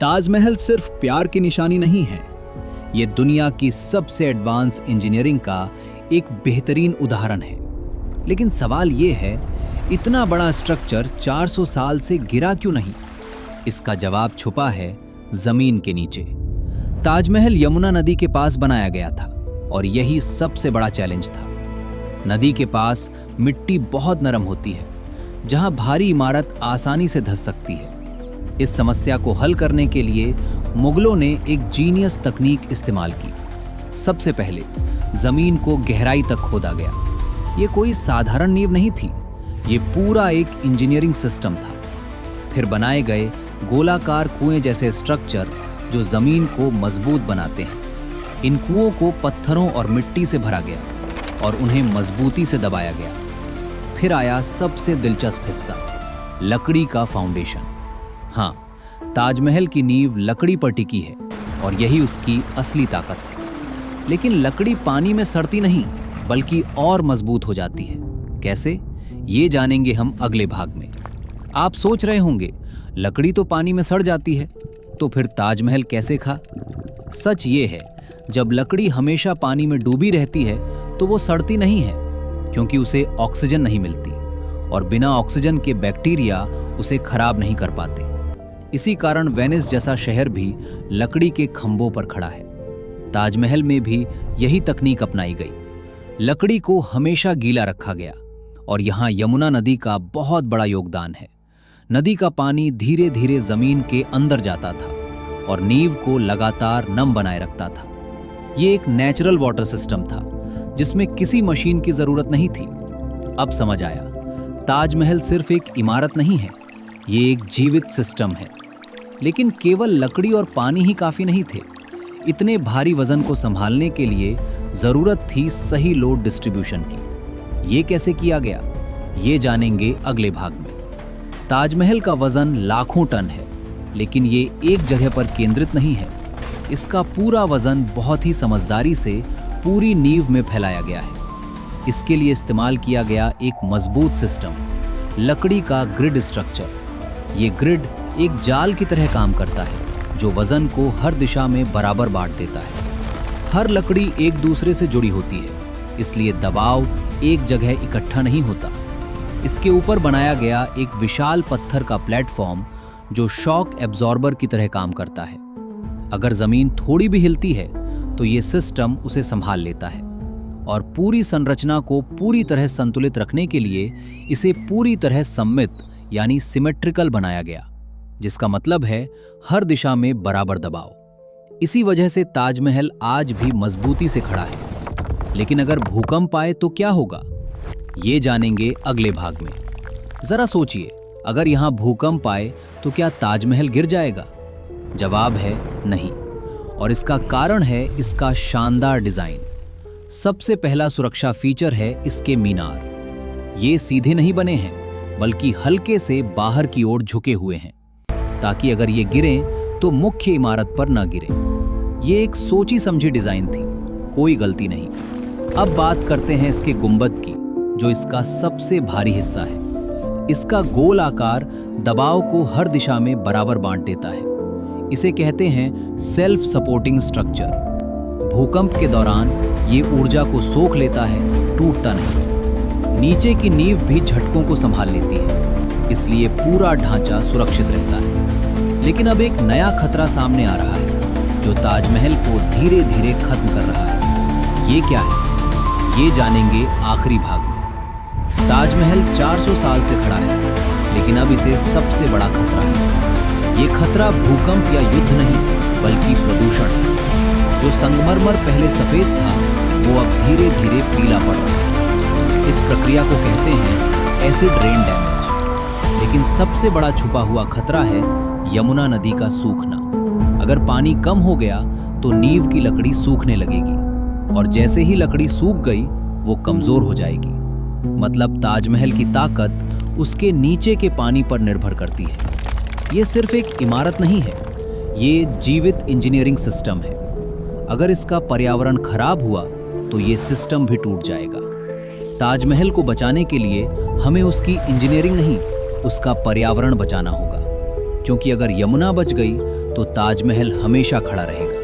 ताजमहल सिर्फ प्यार की निशानी नहीं है, ये दुनिया की सबसे एडवांस इंजीनियरिंग का एक बेहतरीन उदाहरण है। लेकिन सवाल ये है, इतना बड़ा स्ट्रक्चर 400 साल से गिरा क्यों नहीं? इसका जवाब छुपा है जमीन के नीचे। ताजमहल यमुना नदी के पास बनाया गया था और यही सबसे बड़ा चैलेंज था। नदी के पास मिट्टी बहुत नरम होती है, जहां भारी इमारत आसानी से धंस सकती है। इस समस्या को हल करने के लिए मुगलों ने एक जीनियस तकनीक इस्तेमाल की। सबसे पहले जमीन को गहराई तक खोदा गया। ये कोई साधारण नींव नहीं थी, ये पूरा एक इंजीनियरिंग सिस्टम था। फिर बनाए गए गोलाकार कुएं जैसे स्ट्रक्चर जो जमीन को मजबूत बनाते हैं। इन कुओं को पत्थरों और मिट्टी से भरा गया और उन्हें मजबूती से दबाया गया। फिर आया सबसे दिलचस्प हिस्सा, लकड़ी का फाउंडेशन। हाँ, ताजमहल की नींव लकड़ी पर टिकी है और यही उसकी असली ताकत है। लेकिन लकड़ी पानी में सड़ती नहीं, बल्कि और मजबूत हो जाती है। कैसे? ये जानेंगे हम अगले भाग में। आप सोच रहे होंगे, लकड़ी तो पानी में सड़ जाती है, तो फिर ताजमहल कैसे खा? सच ये है, जब लकड़ी हमेशा पानी में डूबी रहती है तो वो सड़ती नहीं है, क्योंकि उसे ऑक्सीजन नहीं मिलती और बिना ऑक्सीजन के बैक्टीरिया उसे खराब नहीं कर पाते। इसी कारण वेनिस जैसा शहर भी लकड़ी के खंभों पर खड़ा है। ताजमहल में भी यही तकनीक अपनाई गई। लकड़ी को हमेशा गीला रखा गया और यहाँ यमुना नदी का बहुत बड़ा योगदान है। नदी का पानी धीरे धीरे जमीन के अंदर जाता था और नींव को लगातार नम बनाए रखता था। ये एक नेचुरल वाटर सिस्टम था जिसमें किसी मशीन की जरूरत नहीं थी। अब समझ आया, ताजमहल सिर्फ एक इमारत नहीं है, ये एक जीवित सिस्टम है। लेकिन केवल लकड़ी और पानी ही काफी नहीं थे। इतने भारी वजन को संभालने के लिए जरूरत थी सही लोड डिस्ट्रीब्यूशन की। ये कैसे किया गया, ये जानेंगे अगले भाग में। ताजमहल का वजन लाखों टन है, लेकिन ये एक जगह पर केंद्रित नहीं है। इसका पूरा वजन बहुत ही समझदारी से पूरी नींव में फैलाया गया है। इसके लिए इस्तेमाल किया गया एक मजबूत सिस्टम, लकड़ी का ग्रिड स्ट्रक्चर। ये ग्रिड एक जाल की तरह काम करता है जो वजन को हर दिशा में बराबर बांट देता है। हर लकड़ी एक दूसरे से जुड़ी होती है, इसलिए दबाव एक जगह इकट्ठा नहीं होता। इसके ऊपर बनाया गया एक विशाल पत्थर का प्लेटफॉर्म जो शॉक एब्जॉर्बर की तरह काम करता है। अगर जमीन थोड़ी भी हिलती है तो ये सिस्टम उसे संभाल लेता है और पूरी संरचना को पूरी तरह संतुलित रखने के लिए इसे पूरी तरह सममित यानी सिमेट्रिकल बनाया गया, जिसका मतलब है हर दिशा में बराबर दबाव। इसी वजह से ताजमहल आज भी मजबूती से खड़ा है। लेकिन अगर भूकंप आए तो क्या होगा, ये जानेंगे अगले भाग में। जरा सोचिए, अगर यहां भूकंप आए तो क्या ताजमहल गिर जाएगा? जवाब है नहीं, और इसका कारण है इसका शानदार डिजाइन। सबसे पहला सुरक्षा फीचर है इसके मीनार। ये सीधे नहीं बने हैं, बल्कि हल्के से बाहर की ओर झुके हुए हैं, ताकि अगर ये गिरें तो मुख्य इमारत पर न गिरें। ये एक सोची समझी डिजाइन थी, कोई गलती नहीं। अब बात करते हैं इसके गुंबद की, जो इसका सबसे भारी हिस्सा है। इसका गोल आकार दबाव को हर दिशा में बराबर बांट देता है। इसे कहते हैं सेल्फ सपोर्टिंग स्ट्रक्चर। भूकंप के दौरान ये ऊर्जा को सोख लेता है, टूटता नहीं। नीचे की नींव भी झटकों को संभाल लेती है, इसलिए पूरा ढांचा सुरक्षित रहता है। लेकिन अब एक नया खतरा सामने आ रहा है, जो ताजमहल को धीरे धीरे खत्म कर रहा है। ये क्या है, ये जानेंगे आखिरी भाग में। ताजमहल 400 साल से खड़ा है, लेकिन अब इसे सबसे बड़ा खतरा है। ये खतरा भूकंप या युद्ध नहीं, बल्कि प्रदूषण है। जो संगमरमर पहले सफेद था, वो अब धीरे धीरे पीला पड़ रहा है। इस प्रक्रिया को कहते हैं एसिड रेन डैमेज। लेकिन सबसे बड़ा छुपा हुआ खतरा है यमुना नदी का सूखना। अगर पानी कम हो गया तो नींव की लकड़ी सूखने लगेगी, और जैसे ही लकड़ी सूख गई वो कमजोर हो जाएगी। मतलब ताजमहल की ताकत उसके नीचे के पानी पर निर्भर करती है। ये सिर्फ एक इमारत नहीं है, ये जीवित इंजीनियरिंग सिस्टम है। अगर इसका पर्यावरण खराब हुआ तो ये सिस्टम भी टूट जाएगा। ताजमहल को बचाने के लिए हमें उसकी इंजीनियरिंग नहीं, उसका पर्यावरण बचाना होगा। क्योंकि अगर यमुना बच गई तो ताजमहल हमेशा खड़ा रहेगा।